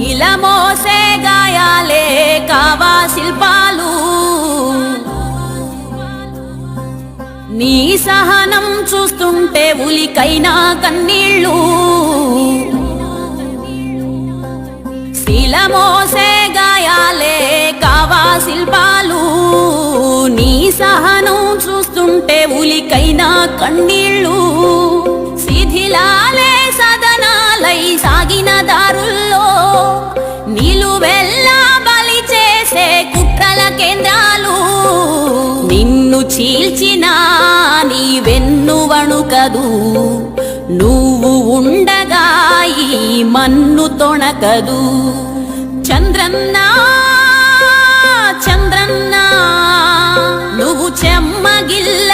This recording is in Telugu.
ఇలా మోసే గాయాలే కావా శిల్పాలు నీ సహనం చూస్తుంటే ఉలికైనా కన్నీళ్ళు శిల మోసే గాయాలే కావా శిల్పాలు నీ సహనం చూస్తుంటే ఉలికైనా కన్నీళ్ళు శిథిలాలే సదనాలై సాగిన దారుల్లో నిలువెల్లా బలి చేసే కుట్రల కేంద్రాలు నిన్ను చీల్చిన నీ వెన్ను వణుకదు నువ్వు ఉండగా ఈ మన్ను తొణకదు చంద్రన్న చంద్రన్న నువ్వు చెమ్మగిల్ల